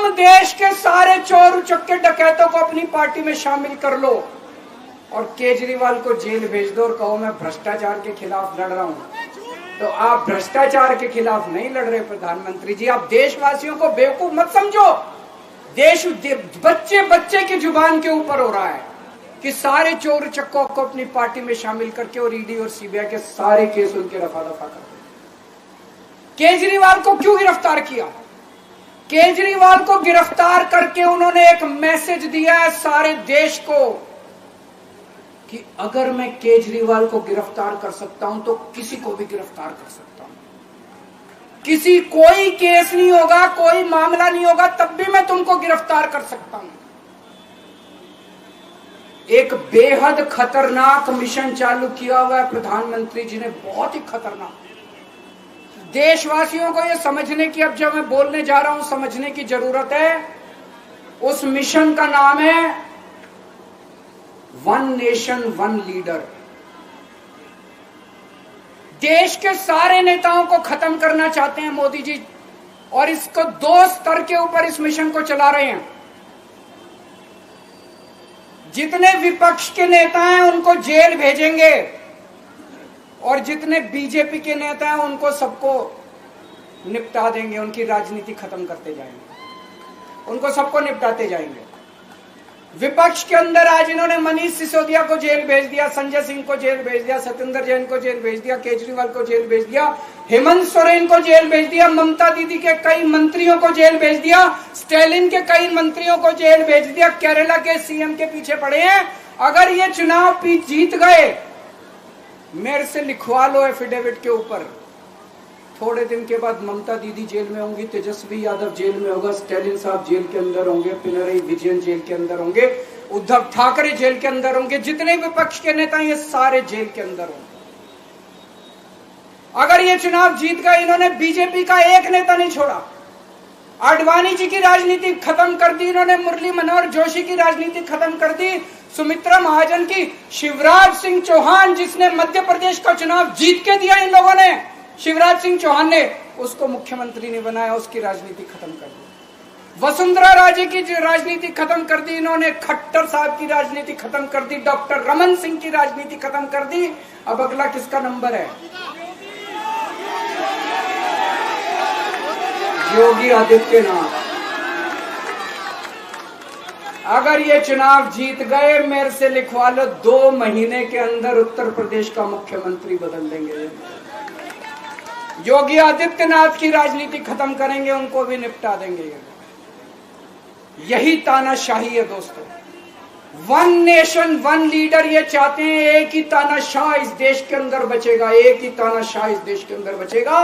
तुम देश के सारे चोर उचक्के डकैतों को अपनी पार्टी में शामिल कर लो और केजरीवाल को जेल भेज दो और कहो मैं भ्रष्टाचार के खिलाफ लड़ रहा हूं, तो आप भ्रष्टाचार के खिलाफ नहीं लड़ रहे प्रधानमंत्री जी। आप देशवासियों को बेवकूफ मत समझो। देश बच्चे बच्चे की जुबान के ऊपर हो रहा है कि सारे चोर चक्कों को अपनी पार्टी में शामिल करके और ईडी और सीबीआई के सारे केस उनके रफा दफा कर दो। केजरीवाल को क्यों गिरफ्तार किया? केजरीवाल को गिरफ्तार करके उन्होंने एक मैसेज दिया है सारे देश को कि अगर मैं केजरीवाल को गिरफ्तार कर सकता हूं तो किसी को भी गिरफ्तार कर सकता हूं। कोई केस नहीं होगा, कोई मामला नहीं होगा, तब भी मैं तुमको गिरफ्तार कर सकता हूं। एक बेहद खतरनाक मिशन चालू किया हुआ है प्रधानमंत्री जी ने, बहुत ही खतरनाक। देशवासियों को यह समझने की, अब जब मैं बोलने जा रहा हूं, समझने की जरूरत है। उस मिशन का नाम है वन नेशन वन लीडर। देश के सारे नेताओं को खत्म करना चाहते हैं मोदी जी, और इसको 2 स्तर के ऊपर इस मिशन को चला रहे हैं। जितने विपक्ष के नेता हैं उनको जेल भेजेंगे और जितने बीजेपी के नेता हैं उनको सबको निपटा देंगे, उनकी राजनीति खत्म करते जाएंगे, उनको सबको निपटाते जाएंगे। विपक्ष के अंदर आज इन्होंने मनीष सिसोदिया को जेल भेज दिया, संजय सिंह को जेल भेज दिया, सत्येंद्र जैन को जेल भेज दिया, केजरीवाल को जेल भेज दिया, हेमंत सोरेन को जेल भेज दिया, ममता दीदी के कई मंत्रियों को जेल भेज दिया, स्टालिन के कई मंत्रियों को जेल भेज दिया, केरला के सीएम के पीछे पड़े हैं। अगर ये चुनाव जीत गए, मेरे से लिखवा लो एफिडेविट के ऊपर, थोड़े दिन के बाद ममता दीदी जेल में होंगी, तेजस्वी यादव जेल में होगा, स्टालिन साहब जेल के अंदर होंगे, पिनरई विजयन जेल के अंदर होंगे, उद्धव ठाकरे जेल के अंदर होंगे, जितने विपक्ष के नेता ये सारे जेल के अंदर होंगे। अगर ये चुनाव जीत गए, इन्होंने बीजेपी का एक नेता नहीं छोड़ा। आडवाणी जी की राजनीति खत्म कर दी इन्होंने, मुरली मनोहर जोशी की राजनीति खत्म कर दी, सुमित्रा महाजन की, शिवराज सिंह चौहान जिसने मध्य प्रदेश का चुनाव जीत के दिया इन लोगों ने, शिवराज सिंह चौहान ने उसको मुख्यमंत्री नहीं बनाया, उसकी राजनीति खत्म कर दी। वसुंधरा राजे की राजनीति खत्म कर दी इन्होंने, खट्टर साहब की राजनीति खत्म कर दी, डॉक्टर रमन सिंह की राजनीति खत्म कर दी। अब अगला किसका नंबर है? योगी आदित्यनाथ। अगर ये चुनाव जीत गए, मेरे से लिखवा लो, 2 महीने के अंदर उत्तर प्रदेश का मुख्यमंत्री बदल देंगे। योगी आदित्यनाथ की राजनीति खत्म करेंगे, उनको भी निपटा देंगे। यही तानाशाही है दोस्तों। वन नेशन वन लीडर ये चाहते हैं, एक ही तानाशाह इस देश के अंदर बचेगा, एक ही तानाशाह इस देश के अंदर बचेगा।